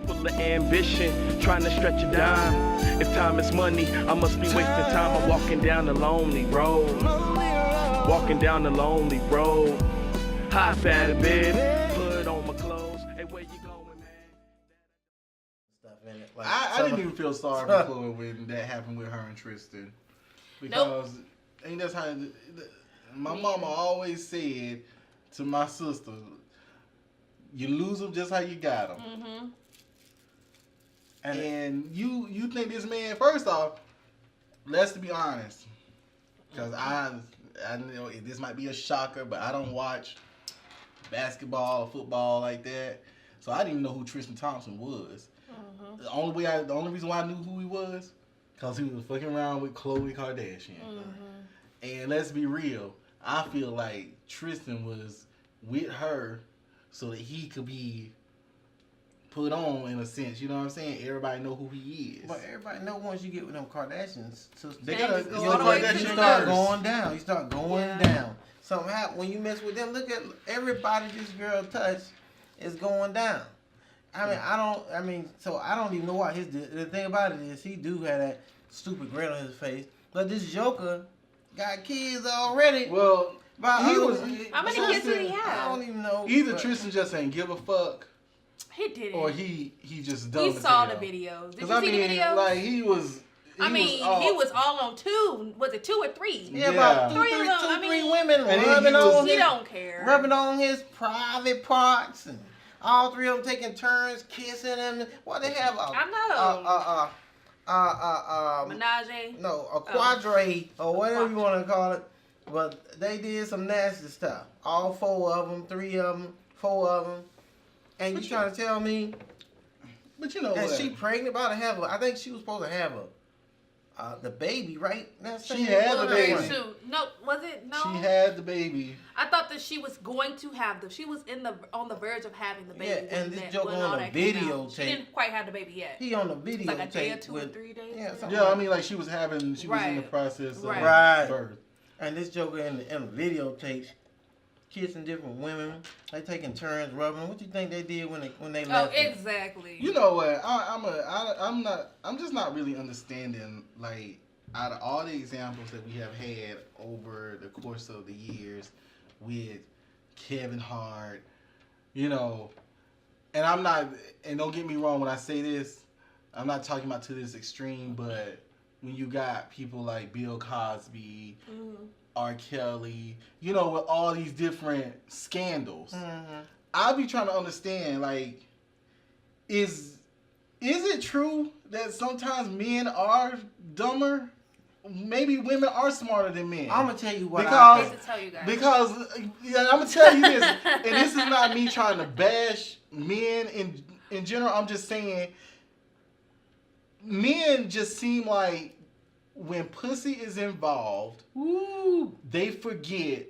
full of ambition, trying to stretch a dime. If time is money, I must be wasting time. I'm walking down the lonely road. Walking down the lonely road. Hop out of bed, put on my clothes. Hey, where you going, man? Stuff in it. Like, I didn't even feel sorry for Chloe when that happened with her and Tristan. Because ain't that's how my mama always said to my sister, you lose them just how you got them. Mm-hmm. And you think this man, first off, let's be honest, because I know this might be a shocker, but I don't watch basketball or football like that, so I didn't even know who Tristan Thompson was. Mm-hmm. The only reason why I knew who he was, because he was fucking around with Khloe Kardashian. Mm-hmm. And let's be real, I feel like Tristan was with her so that he could be put on in a sense. You know what I'm saying? Everybody know who he is. But everybody know once you get with them Kardashians, They gotta, Things you go all the way to you the start first. going down. You start going down. Something happen when you mess with them. Look at everybody this girl touched is going down. I mean, so I don't even know why the thing about it is he do have that stupid grin on his face. But this Joker got kids already. Well, By he other was. women. How many kids did he I have? don't even know. Either but- Tristan just ain't give a fuck, He didn't. or he just dumb. We as saw hell. the videos. Did 'Cause you I see mean, the videos? like he was he was all on two. Was it 2 or 3? Yeah, about Three of them, I three mean- women And rubbing he was- on He his, don't care. rubbing on his private parts, and all three of them taking turns kissing him. What they have? I know. Menage. No, a quadre or whatever you want to call it. But they did some nasty stuff. All 4 of them, 3 of them, 4 of them. And you trying to tell me? But you know And what? she pregnant, about to have I think she was supposed to have the baby, right? That's She had the baby. Shoot. No, was it? No. She had the baby. I thought that she was going to have she was on the verge of having the baby. Yeah, when and this that- joke when on all the that came out. videotape. She didn't quite have the baby yet. He on the video Like a day or tape 2 or with 3 days. yeah, something Yeah, I mean, like she was in the Right. process of Right. birth. And this joker in the videotape kissing different women. They taking turns rubbing. What you think they did when they Oh, left? him? exactly. You know what? I'm just not really understanding, like, out of all the examples that we have had over the course of the years with Kevin Hart, you know, and don't get me wrong when I say this, I'm not talking about to this extreme, but when you got people like Bill Cosby, R. Kelly, you know, with all these different scandals, I'll be trying to understand, like, is it true that sometimes men are dumber? Maybe women are smarter than men. I'm gonna tell you what I hate to tell you guys. Because I'm gonna tell you this, and this is not me trying to bash men in general. I'm just saying, men just seem like when pussy is involved, they forget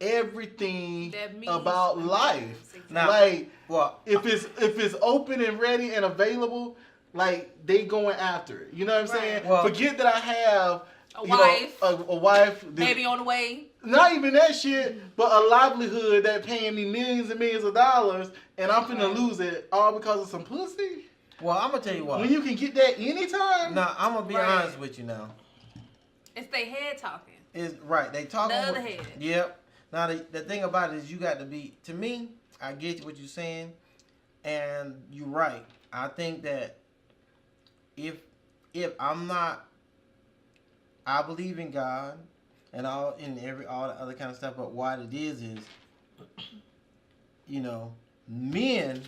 everything That means about life. Exactly. Now- Like, Well, if it's open and ready and available, like they going after it. You know what I'm Right. saying? Well- Forget that I have A you know, wife. a wife, Baby on the way. not even that shit, but a livelihood that paying me millions and millions of dollars, and I'm finna Right. lose it all because of some pussy. well, I'm gonna tell you what. When you can get that anytime. Now I'm gonna be Right. honest with you now. It's their head talking. Is right. They talking. The other with- head. Yep. Now the thing about it is you got to be. To me, I get what you're saying, and you're right. I think that if I'm not, I believe in God and all the other kind of stuff. But what it is, you know, men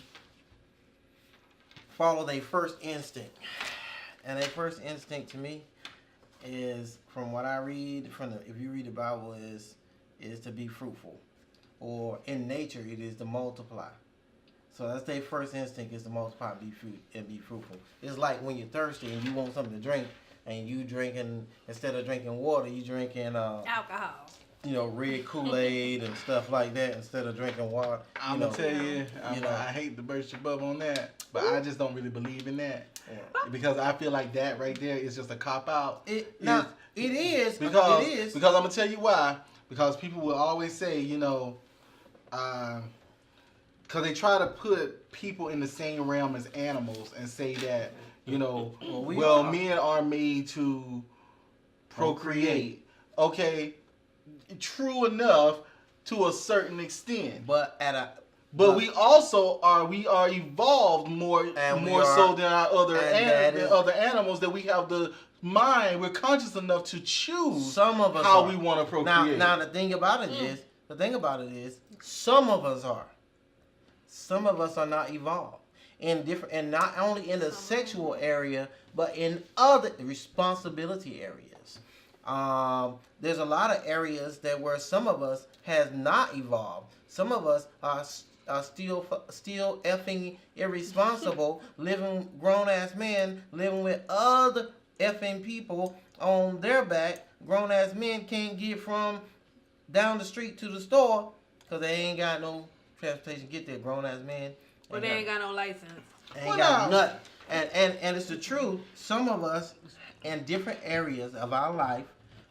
follow their first instinct, and their first instinct to me is, from what I read if you read the Bible, is to be fruitful, or in nature it is to multiply. So that's their first instinct, is to multiply and be fruitful. It's like when you're thirsty and you want something to drink, and you drinking, instead of drinking water, you drinking Alcohol. red Kool-Aid and stuff like that instead of drinking water. I'm gonna tell you, you know. I hate to burst your bubble on that, but I just don't really believe in that. Yeah. Because I feel like that right there is just a cop out. It is Because I'm gonna tell you why. Because people will always say, you know, because they try to put people in the same realm as animals and say that, Well, men are made to procreate. Okay, true enough to a certain extent. But But we also are evolved more so than our other animals, that we have the mind. We're conscious enough to choose some of us how are. we want to procreate. Now the thing about it is some of us are. Some of us are not evolved in different, and not only in the sexual area, but in other responsibility areas. There's a lot of areas where some of us has not evolved. Some of us are still effing irresponsible, living grown ass men living with other effing people on their back. Grown ass men can't get from down the street to the store because they ain't got no transportation to get there. Grown ass men. But they ain't got no license. Ain't got nothing. And it's the truth. Some of us in different areas of our life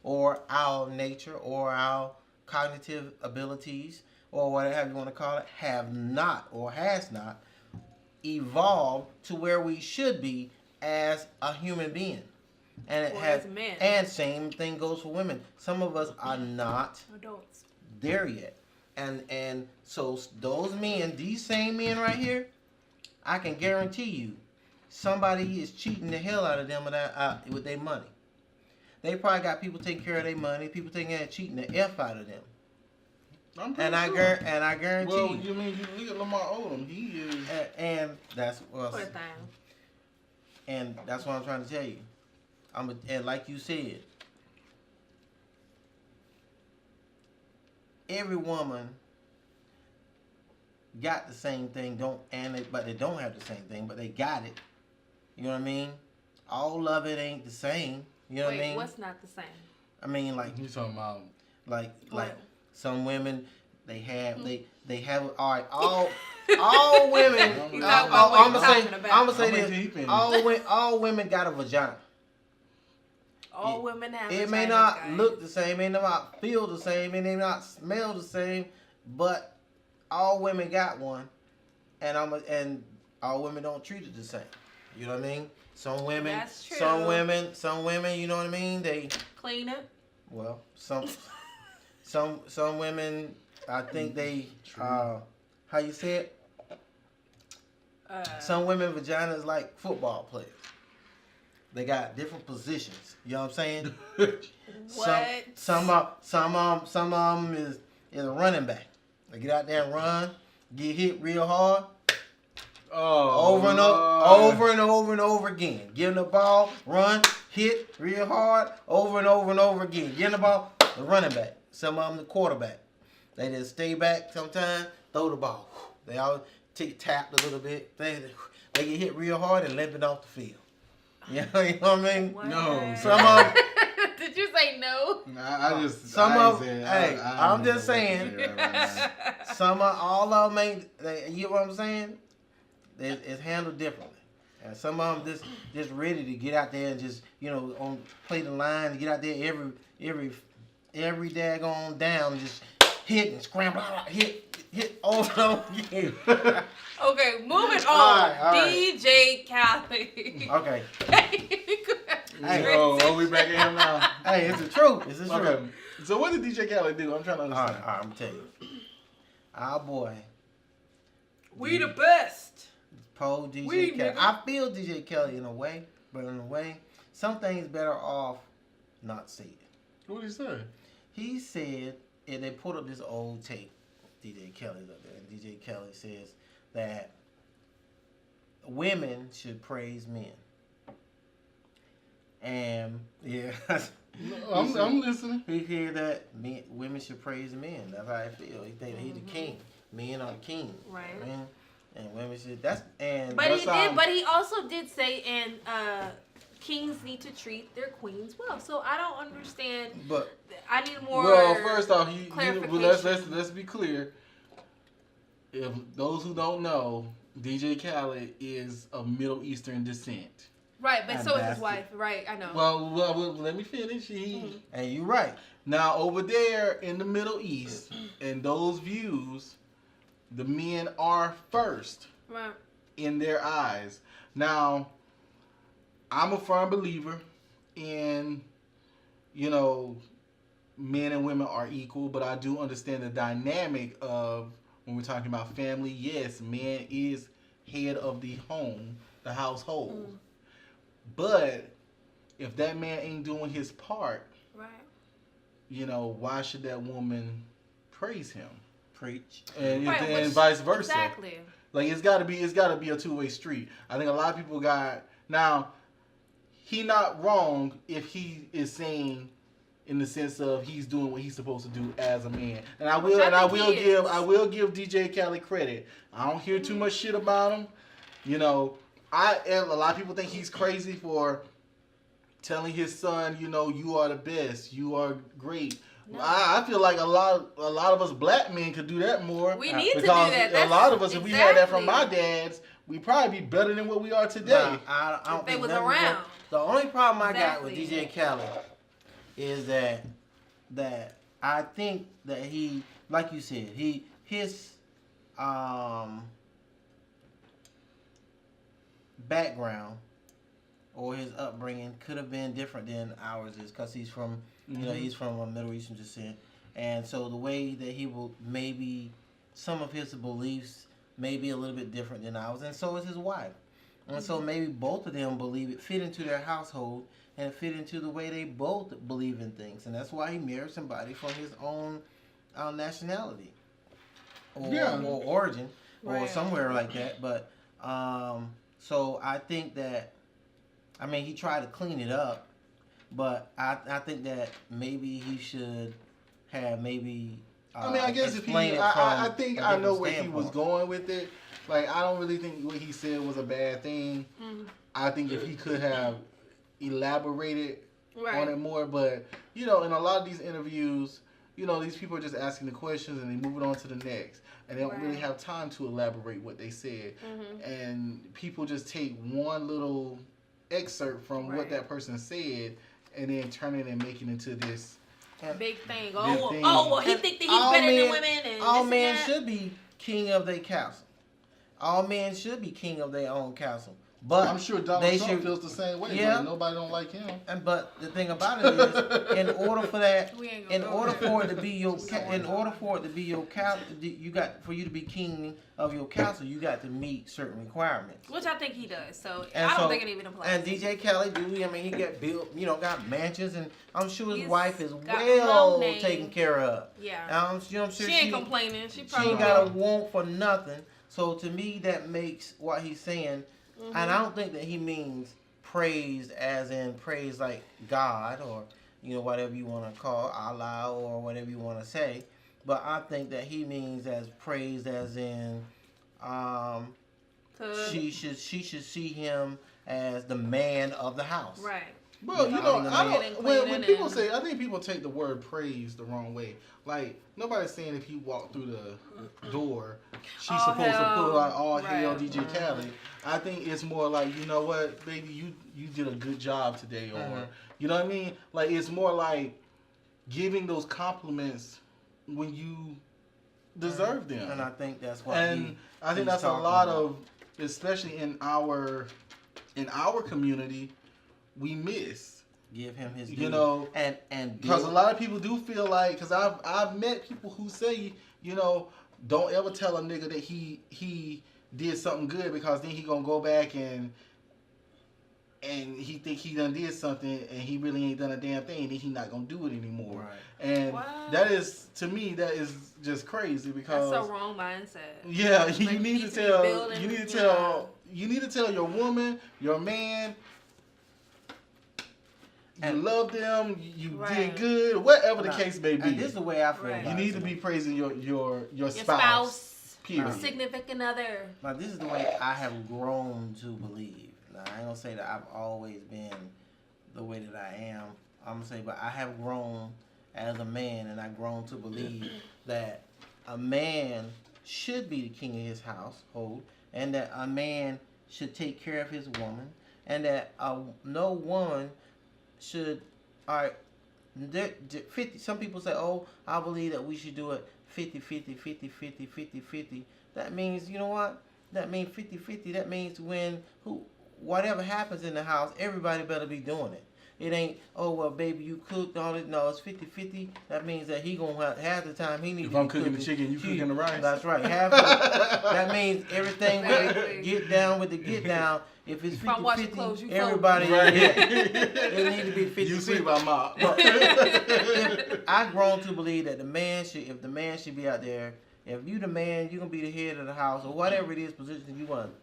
or our nature or our cognitive abilities or whatever you want to call it have not or has not evolved to where we should be as a human being. And it has men. And same thing goes for women. Some of us are not Adults. there yet. And so those men, these same men right here, I can guarantee you, somebody is cheating the hell out of them with their money. They probably got people taking care of their money, people cheating the F out of them. I guarantee well, you mean you look at Lamar Odom? He is, and that's what. Poor thing. And that's what I'm trying to tell you. And like you said, every woman got the same thing, but they don't have the same thing, but they got it. You know what I mean? All of it ain't the same. You know what I mean? What's not the same? I mean, like you talking about like What? some women they have all right, all women. He's talking about what I'm you're gonna talking say about. this. All women got a vagina. All women have. It may vaginas, not guys. look the same, may not feel the same, it may not smell the same, but all women got one, and all women don't treat it the same. You know what I mean? Some women, That's true. some women, you know what I mean? They Clean it. well, some women, I think they how you say it? Some women vaginas like football players. They got different positions. You know what I'm saying? What? Some of them is a running back. They get out there and run, get hit real hard. Over and over again. Give them the ball, run, hit real hard, over and over again. Give them the ball, the running back. Some of them the quarterback. They just stay back sometimes, throw the ball. They all tapped a little bit. They get hit real hard and limp it off the field. You know what I mean? What? No. Some of them, Did you say no? I'm just saying. All of them ain't, you know what I'm saying? It's handled differently. And some of them just ready to get out there and just, play the line and get out there every daggone down and just hit and scramble, hit over and over again. Okay, moving on. All right. DJ Khaled. Okay. Are we back at him now? Hey, it's the truth. It's the truth. Okay. So what did DJ Khaled do? I'm trying to All understand. right, I'm going to tell you. Our boy, We the best. Poe DJ We, Kelly. nigga. I feel DJ Kelly in a way, but in a way, some things better off not said. What did he say? He said, and they put up this old tape, DJ Kelly's up there, and DJ Kelly says that women should praise men. And, yeah, I'm listening. he hear that women should praise men. That's how I feel. He think he's the king. Men are the king. Right. I mean, and women should, But he also did say, kings need to treat their queens well. So I don't understand. But I need more. Well, first off, clarification. let's be clear. If those who don't know, DJ Khaled is of Middle Eastern descent. Right, but And so is that's his wife. Right, I know. Well, let me finish. and you're right. Now over there in the Middle East, and those views, the men are first Right. in their eyes. Now, I'm a firm believer in, you know, men and women are equal, but I do understand the dynamic of when we're talking about family. Yes, man is head of the home, the household. But if that man ain't doing his part, Right. you know, why should that woman praise him? Preach. And, Right, and which- vice versa. Exactly. Like it's gotta be a two-way street. I think a lot of people got now. He not wrong if he is saying, in the sense of he's doing what he's supposed to do as a man. And I will Which I and I think will he give is. I will give DJ Khaled credit. I don't hear too much shit about him. You know, a lot of people think he's crazy for telling his son, you know, you are the best, you are great. No. I feel like a lot of us black men could do that more. We need to do because that. a That's- lot of us, if we had that from my exactly. dads, we'd probably be better than what we are today. Nah, I don't If they think was nothing around. wrong. The only problem I got with Exactly. DJ Khaled is that I think that he, like you said, his background or his upbringing could have been different than ours is, because he's from you know, he's from a Middle Eastern descent, and so the way that he will, maybe some of his beliefs may be a little bit different than ours, and so is his wife. And so maybe both of them believe it fit into their household and fit into the way they both believe in things. And that's why he married somebody from his own nationality or, Yeah. or origin or Right. somewhere like that. But so I think that, I mean, he tried to clean it up, but I think that maybe he should have maybe. I mean, I guess if he, explain it I from think a I know different where he was standpoint. going with it. Like, I don't really think what he said was a bad thing. I think if he could have elaborated on Right. it more, but you know, in a lot of these interviews, you know, these people are just asking the questions and they move it on to the next, and they don't really Right. have time to elaborate what they said, and people just take one little excerpt from what Right. that person said and then turn it and make it into this. Big thing. Big Oh, thing. oh, well, he And think that he's all better men- than women, and all this men and that. should be king of their castle. All men should be king of their own castle. But I'm sure Donald they Trump should, feels the same way. Yeah. Like, nobody don't like him. but the thing about it is, in order for that, We ain't gonna in go order there. for it to be your, in order for it to be your castle, for you to be king of your castle, you got to meet certain requirements. Which I think he does. So And I don't so- think it even applies. And DJ Khaled do. I mean, he got built, you know, got mansions, and I'm sure his He's wife is got well no name. taken care of. Yeah. You know, I'm sure She ain't complaining. She She probably ain't got a want for nothing. So to me, that makes what he's saying, and I don't think that he means praise as in praise like God or, you know, whatever you want to call Allah or whatever you want to say. But I think that he means as praise as in she should see him as the man of the house. Right. Well, you Yeah, know, I mean, I man don't. and When cleaning people and- say, I think people take the word praise the wrong way. Like, nobody's saying if he walked through the door, she's All supposed to hell, put on all right. hail DJ Khaled. I think it's more like, you know what, baby, you did a good job today, or you know what I mean. Like, it's more like giving those compliments when you deserve them. And I think that's what And I think he's that's a talking lot about. of, especially in our community, we miss. give him his You due. know, and because a build- lot of people do feel like, because I've met people who say, you know, don't ever tell a nigga that he did something good, because then he gonna go back and he think he done did something and he really ain't done a damn thing, and then he not gonna do it anymore. Right. And What? that is, to me, that is just crazy, because That's a wrong mindset. yeah, Like, you need to be tell building, you need to yeah. tell you need to tell your woman, your man, you And- love them, you Right. did good, whatever the Now, case may be. And this is the way I feel Right. about You it. need to be praising your Your spouse. spouse, Period. significant other. Now, this is the way I have grown to believe. Now, I ain't gonna say that I've always been the way that I am. I'm gonna say, but I have grown as a man, and I've grown to believe that a man should be the king of his household, and that a man should take care of his woman, and that no woman should. All right, 50. Some people say, "Oh, I believe that we should do it 50-50, that means, you know what? That means 50-50. That means whatever happens in the house, everybody better be doing it. It ain't, oh, well, baby, you cooked all it. No, it's 50-50. That means that he going to have half the time he needs to If be I'm cooking the chicken, you cooking the rice. That's right. That means everything we get down with the get down. If it's 50-50, everybody, it need to be 50-50. You sleep, I'm out. I've grown to believe that if the man should be out there, if you the man, you're going to be the head of the house, or whatever it is, position you want to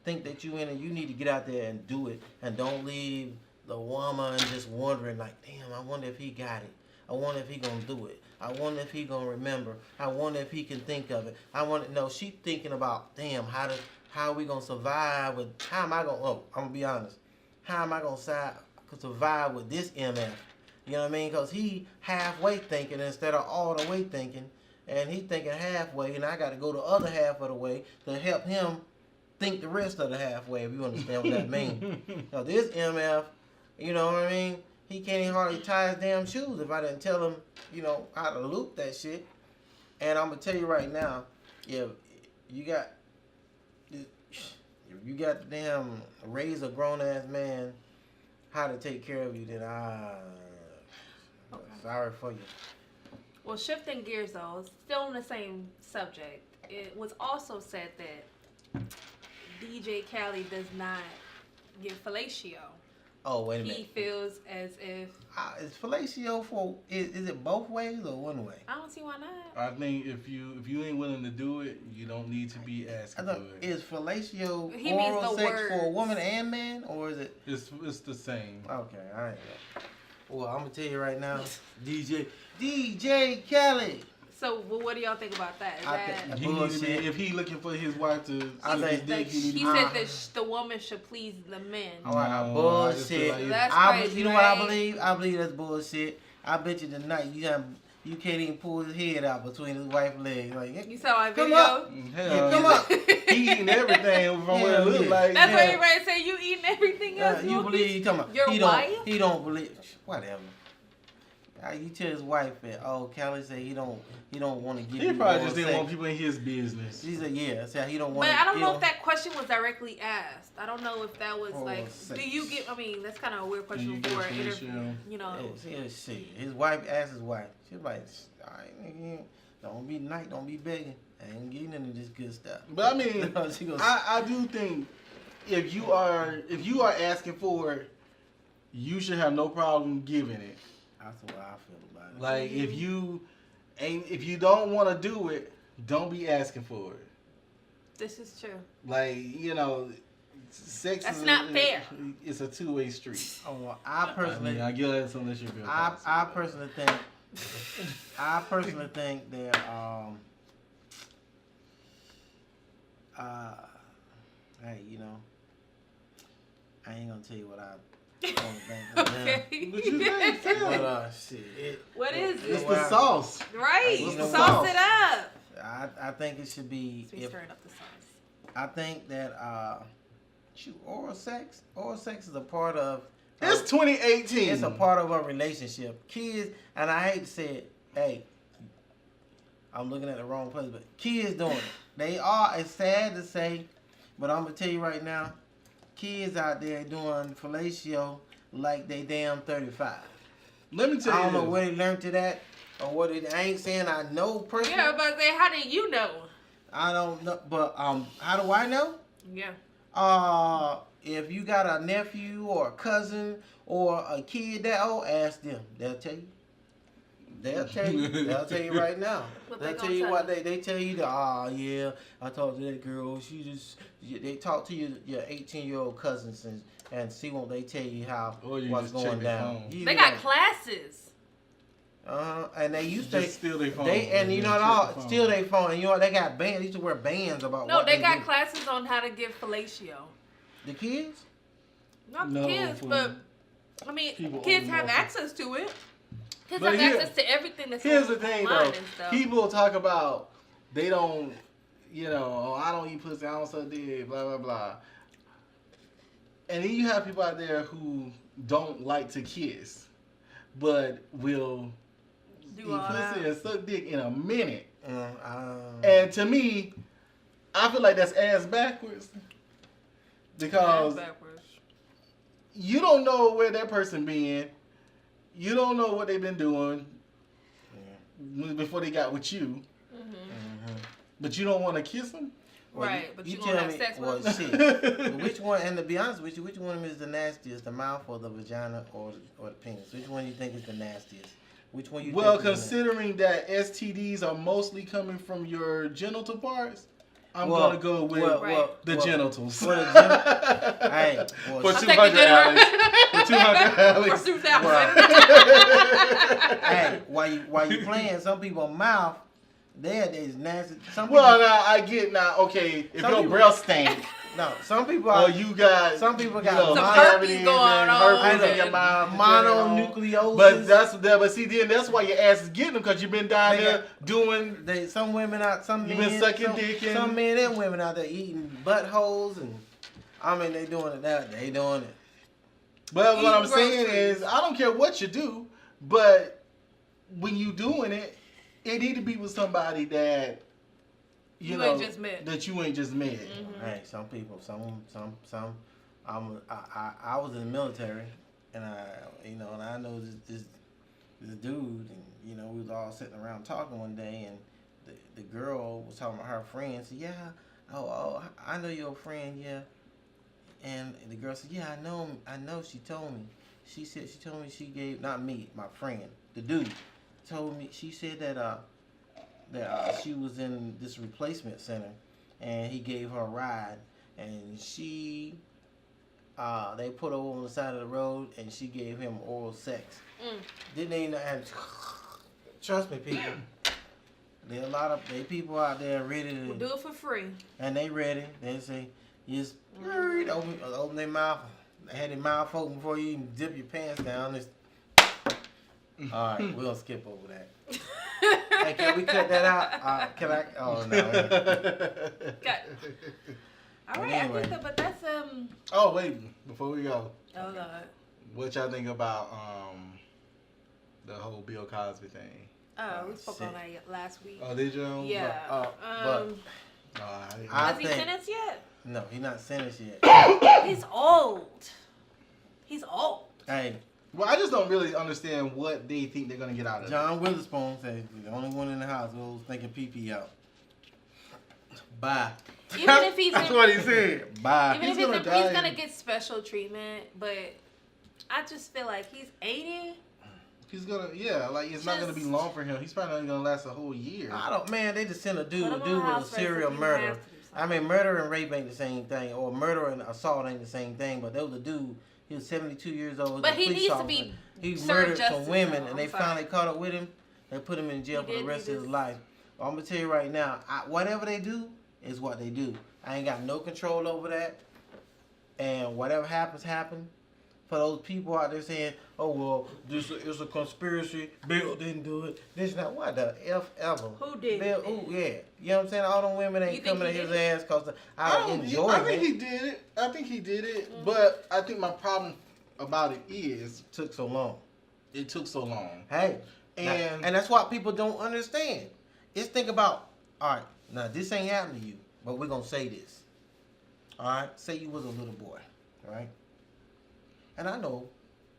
think that you in, and you need to get out there and do it, and don't leave the woman just wondering like, damn, I wonder if he got it. I wonder if he gonna do it. I wonder if he gonna remember. I wonder if he can think of it. She thinking about, damn, how are we gonna survive with, I'm gonna be honest, how am I gonna survive with this MF? You know what I mean? Because he halfway thinking instead of all the way thinking, and he thinking halfway, and I gotta go the other half of the way to help him think the rest of the halfway, if you understand what that means. Now this MF, you know what I mean? He can't even hardly tie his damn shoes if I didn't tell him, how to loop that shit. And I'm gonna tell you right now, if you got the damn raise a grown ass man how to take care of you, then sorry for you. Well, shifting gears though, still on the same subject. It was also said that DJ Khaled does not get fellatio. Oh, wait a minute. He feels as if... is fellatio is it both ways or one way? I don't see why not. I think if you ain't willing to do it, you don't need to be asking for it. Is fellatio He means oral the sex words. for a woman and man, or is it? It's the same. Okay, I ain't know. Well, I'm gonna tell you right now, DJ Khaled. So, what do y'all think about that? Is that... He needs to be, if he looking for his wife to I suck his think dick, he said that the woman should please the men. All right, No, bullshit. I just feel like That's crazy, You know what I right? believe? I believe that's bullshit. I bet you tonight you can't even pull his head out between his wife's legs. Like, You saw my come video? up. Hell, Come up. he eating everything from what it Hell look yeah. like. That's Yeah. why everybody say you eating everything else. You believe he talking about Your wife? He don't believe whatever. You tell his wife that Khaled said he don't want to give He you probably oral just didn't sex. want people in his business. She said said he don't want. But I don't know if that question was directly asked. I don't know if that was Oral like, sex. do you get? I mean, that's kind of a weird Do question you get for an interview. fellatio? You know, Shit. His wife asked his wife. She was like, all right, nigga, don't be begging. I ain't getting into this good stuff. But I mean, She goes, I do think if you are asking for it, you should have no problem giving it. that's what I feel about it. Like if you don't want to do it, don't be asking for it. this is true. Like sex. That's is not fair. It's a two-way street. Well, I personally, I guess unless you're real. I personally think that hey, I ain't gonna tell you what I don't think. Okay. What you think? Tell me. But shit. What is It's it? the sauce. Right. You know Sauce what? it up. I think it should be. So we stirring up the sauce. I think that oral sex is a part of. It's 2018. It's a part of a relationship. Kids, and I hate to say it, hey, I'm looking at the wrong place, but kids doing it. They are, it's sad to say, but I'm going to tell you right now, kids out there doing fellatio like they damn 35. Let me tell you. I don't know this. where they learned to that, or what it, I ain't saying I know personally. Yeah, but say, how do you know? I don't know, but how do I know? Yeah. If you got a nephew or a cousin or a kid that old, ask them. They'll tell you. They'll tell you. They'll tell you right now. What They'll they tell gonna you tell what you? they tell you. Yeah, I talked to that girl. They talk to your 18-year-old cousins and see what they tell you how Or you what's just check going their down. phone. You They be got like, classes. and they used to Just steal their phone. and you know Check all the phone. steal their phone. And you know they got bands. They used to wear bands about No, what they got do. classes on how to give fellatio. The kids. Not the No, kids, for but I mean, people kids old have enough. access to it. Kids But have here- access to everything that's Here's the on- thing, online though. and stuff. People talk about they don't, I don't eat pussy, I don't suck dick, blah blah blah. And then you have people out there who don't like to kiss, but will eat Do all that. pussy and suck dick in a minute. Um, And to me, I feel like that's ass backwards. Because Backwards. you don't know where that person been. You don't know what they've been doing before they got with you. But you don't want to kiss them? Well, Right, but you tell gonna have me, sex well, with shit. Which one? And to be honest with you, which one of them is the nastiest? The mouth or the vagina or the penis? Which one you think is the nastiest? Which one you? Well, think is considering that STDs are mostly coming from your genital parts, I'm Well, gonna go with Right. the genitals. For the gen- hey, well, For I'll shit. take 200 the Alex. For 200 Alex. For 2,000. Hey, while you playing, some people mouth, they nasty. Some Well, people, now I get now. Okay, if Some your people- breath stink, no, some people or are you got some people got you know, Some herpes cavities going and on. herpes in and your mouth, mononucleosis. But but see, then that's why your ass is getting them because you've been down They there got- doing. some women out, some You men, been sucking dick and- some men and women out there eating buttholes and I mean they doing it now. They doing it. But what I'm Eating saying groceries. is, I don't care what you do, but when you doing it, it need to be with somebody that You know ain't just met. that you ain't just met. Hey, some people, some. I was in the military, and I know this dude, and we was all sitting around talking one day, and the girl was talking about her friend. Said, "Yeah, oh, I know your friend, yeah." And the girl said, "Yeah, I know him. I know." She told me. She told me she gave, not me, my friend, the dude, told me. She said that she was in this replacement center, and he gave her a ride, and they put her on the side of the road, and she gave him oral sex. Didn't even and trust me, people. There are a lot of people out there ready to We'll do it for free. and they ready. They say you just open their mouth, had their mouth open before you even dip your pants down. All right, we'll skip over that. Hey, can we cut that out? Can I? Oh no. Got All right, Anyway. I think but that's Oh wait, before we go, oh god. what y'all think about the whole Bill Cosby thing? Oh, we spoke Sick. on that last week. Oh, did you? Yeah. but- No, I didn't. I Was he think- sentenced yet? No, he's not sentenced yet. He's old. He's old. Hey, Well, I just don't really understand what they think they're gonna get out of it. John Witherspoon said the only one in the house who was thinking pee out. Bye. Even if he's That's in- what he said. Bye. Even He's if gonna he's die. gonna get special treatment, but I just feel like he's 80. He's gonna, like it's not gonna be Just- long for him. He's probably not gonna last a whole year. I don't, man. They just sent a Put dude him on with a house arrest serial if he murder. has to do I something. mean, murder and rape ain't the same thing, or murder and assault ain't the same thing. But there was a dude. He was 72 years old. But a he police needs to officer. be He served murdered justice, some women, though. and they I'm sorry. finally caught up with him. They put him in jail He for the did rest do of his this. life. I'm gonna tell you right now, whatever they do is what they do. I ain't got no control over that. And whatever happens, happen. For those people out there saying, "Oh well, this is a conspiracy. Bill didn't do it." This not what the f ever. Who did Bill? it? Ooh, yeah. You know what I'm saying? All them women You ain't think coming he at his did ass because I I don't- enjoy I think it. he did it. I think he did it. Mm-hmm. But I think my problem about it is Took so long. it took so long. Hey, And- and that's what people don't understand. Just think about, all right, now this ain't happened to you, but we're gonna say this. All right, say you was a little boy, right? And I know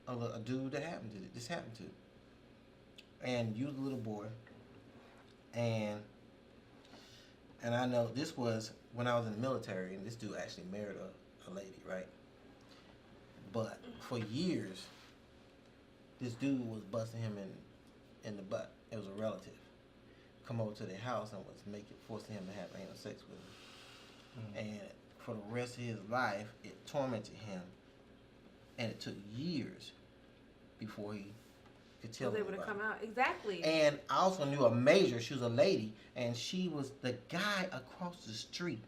a dude that this happened to. And you was a little boy, and I know this was when I was in the military, and this dude actually married a lady, right? But for years, this dude was busting him in the butt. It was a relative. Come over to their house and was forcing him to have anal sex with him. And for the rest of his life, it tormented him. And it took years before he could tell Was able to anybody. come out exactly. And I also knew a major. She was a lady, and she was the guy across the street.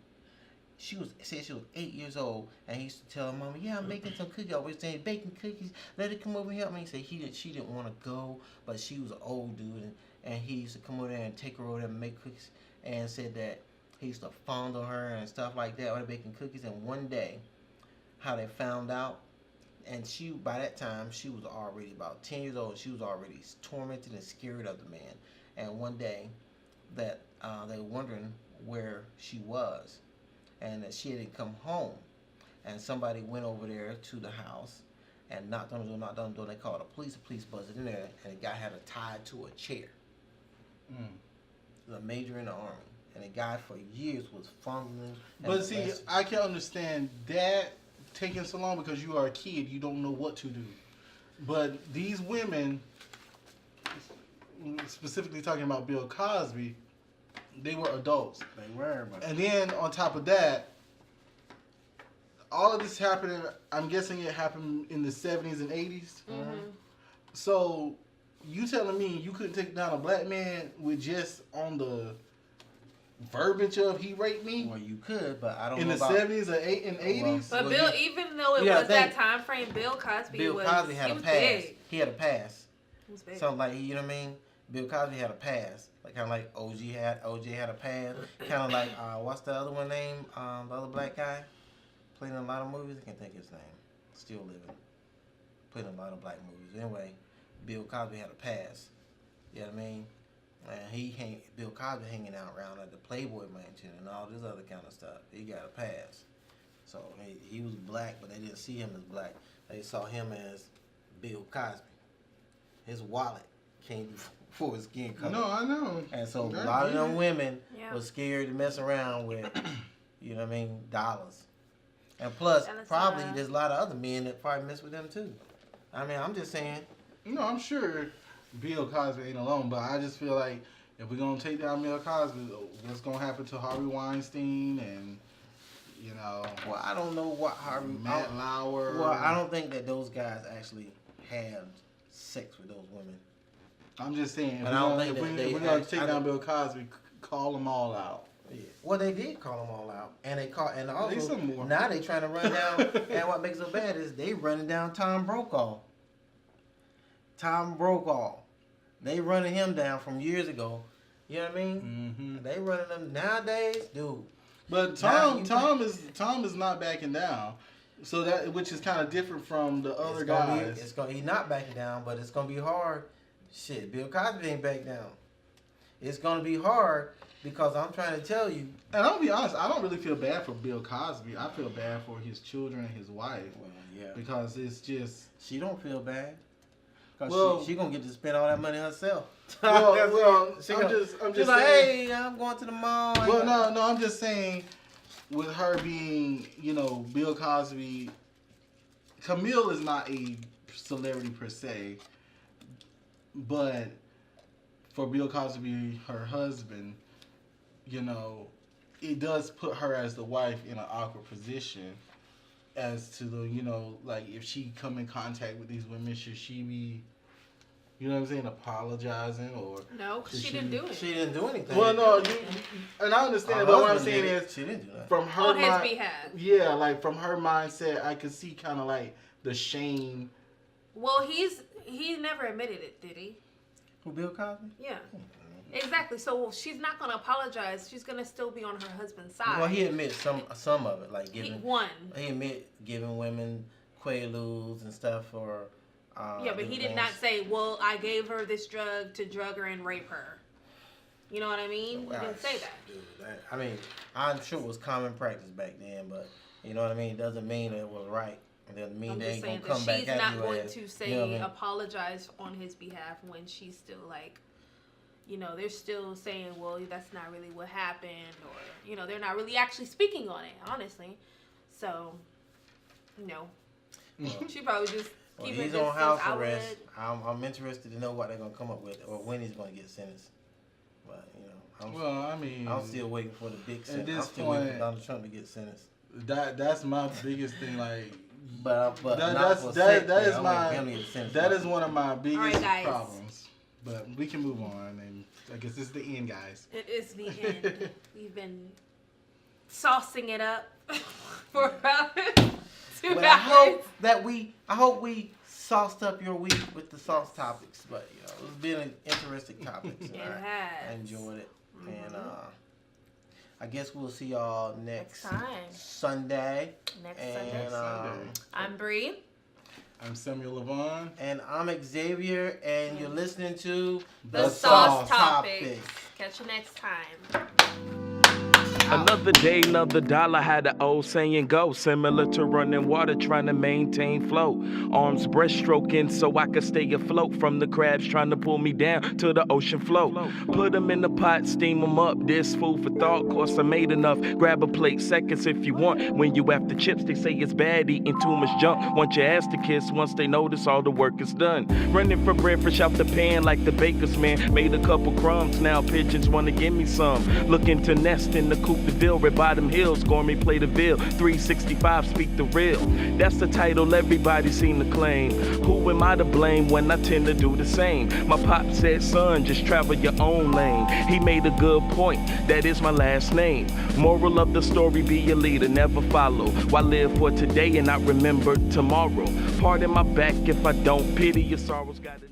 Said she was 8 years old, and he used to tell her mama, "Yeah, I'm making some cookies." Always saying, "Baking cookies. Let her come over and help me." He said she didn't want to go, but she was an old dude, and he used to come over there and take her over there and make cookies, and said that he used to fondle her and stuff like that while they're baking cookies. And one day, how they found out, and she, by that time, she was already about 10 years old. She was already tormented and scared of the man. And one day, that they were wondering where she was, and that she hadn't come home. And somebody went over there to the house and knocked on the door. They called the police. The police buzzed in there, and the guy had her tied to a chair. The major in the army, and the guy for years was fumbling. But see, I can understand that taking so long because you are a kid, you don't know what to do. But these women, specifically talking about Bill Cosby, they were adults. They were, but And then on top of that, all of this happening, I'm guessing it happened in the 70s and 80s. So you telling me you couldn't take down a black man with just on the verbiage of he raped me well, you could, but I don't in know the about 70s or 80s? But Well, Bill, you- even though it Yeah, was they- that time frame, Bill Cosby Bill was Cosby had he a was pass. big. He had a pass. He was big. Something like, you know what I mean? Bill Cosby had a pass, like kind of like OJ had a pass, kind of like what's the other one name? The other black guy, played in a lot of movies. I can't think of his name. Still living, played in a lot of black movies. Anyway, Bill Cosby had a pass. You know what I mean? And Bill Cosby hanging out around at the Playboy Mansion and all this other kind of stuff. He got a pass. So he was black, but they didn't see him as black. They saw him as Bill Cosby. His wallet came before his skin color. No, I know. And so Yeah, a lot of yeah. them women Yeah. was scared to mess around with, you know what I mean, dollars. And plus, And it's, probably there's a lot of other men that probably mess with them too. I mean, I'm just saying. No, I'm sure Bill Cosby ain't alone, but I just feel like if we're going to take down Bill Cosby, what's going to happen to Harvey Weinstein and, you know, Well, I don't know what Harvey. Matt Lauer? Well, I don't think that those guys actually had sex with those women. I'm just saying, But I don't think if that they we're going to had- take I down don't- Bill Cosby, call them all out. Yeah. Well, they did call them all out, and and They also some more. now they trying to run down. And what makes it so bad is they running down Tom Brokaw. Tom Brokaw, they running him down from years ago. You know what I mean? Mm-hmm. They running them nowadays, dude. But Now Tom is not backing down, so that which is kind of different from the other guys. He's not backing down, but it's gonna be hard. Shit, Bill Cosby ain't back down. It's gonna be hard because I'm trying to tell you. And I'll be honest, I don't really feel bad for Bill Cosby. I feel bad for his children and his wife Well, yeah. because it's just. She don't feel bad. Cause Well- she gonna get to spend all that money herself. Well, She I'm gonna- just She's like, saying. hey, I'm going to the mall. Well, no, I'm just saying, with her being, you know, Bill Cosby, Camille is not a celebrity per se, but for Bill Cosby, her husband, you know, it does put her as the wife in an awkward position as to the, you know, like if she come in contact with these women, should she be, you know what I'm saying, apologizing or? No, Did she didn't do it. She didn't do anything. Well, no, and I understand, but what I'm saying is, she didn't do that. from her On his mind, behalf. yeah, like from her mindset, I could see kind of like the shame. Well, he never admitted it, did he? Who, Bill Cosby? Yeah. Exactly. So she's not gonna apologize. She's gonna still be on her husband's side. Well, he admits some of it, like He giving. won. He admit giving women quaaludes and stuff, or. Yeah, but he did different not things. say, well, I gave her this drug to drug her and rape her. You know what I mean? He Well, didn't say that. dude, I mean, I'm sure it was common practice back then, but you know what I mean. It doesn't mean that it was right. It doesn't mean I'm they just ain't saying gonna that come back she's at not you going as, to say you know what I mean? apologize on his behalf when she's still like, you know, they're still saying, well, that's not really what happened, or, you know, they're not really actually speaking on it, honestly. So, you know, she probably just Well, keep her he's distance. on house I would- arrest. I'm interested to know what they're gonna come up with, or when he's gonna get sentenced. But you know, Well, I mean, I'm still waiting for the big sentence. this I'm still waiting for point- Donald Trump to get sentenced. that's my biggest thing. Like, But that, not that's for that, sex, that is man. I'm my waiting for him to get sentenced. that is one of my biggest Alright, guys. problems. But we can move on, and I guess this is the end, guys. It is the end. We've been saucing it up for about 2 But hours. I hope we sauced up your week with the sauce topics. But you know, it's been an interesting topic. It I has. enjoyed it, and I guess we'll see y'all next Next time. Sunday. Next And Sunday. Sunday. I'm Bree. I'm Samuel Levon. And I'm Xavier, and you're listening to The Sauce Topics. Catch you next time. Another day, another dollar, had the old saying go. Similar to running water, trying to maintain flow. Arms breaststroking so I could stay afloat from the crabs trying to pull me down to the ocean floor. Put them in the pot, steam them up. This food for thought, course I made enough. Grab a plate, seconds if you want. When you after chips, they say it's bad eating too much junk. Want your ass to kiss once they notice all the work is done. Running for bread fresh out the pan like the baker's man. Made a couple crumbs, now pigeons wanna give me some. Looking to nest in the coop de ville, red bottom hills, gourmet plate of veal, 365 speak the real. That's the title everybody seem to claim. Who am I to blame when I tend to do the same? My pop said, son, just travel your own lane. He made a good point, that is my last name. Moral of the story, be a leader, never follow. Why live for today and not remember tomorrow? Pardon my back if I don't, pity your sorrows, gotta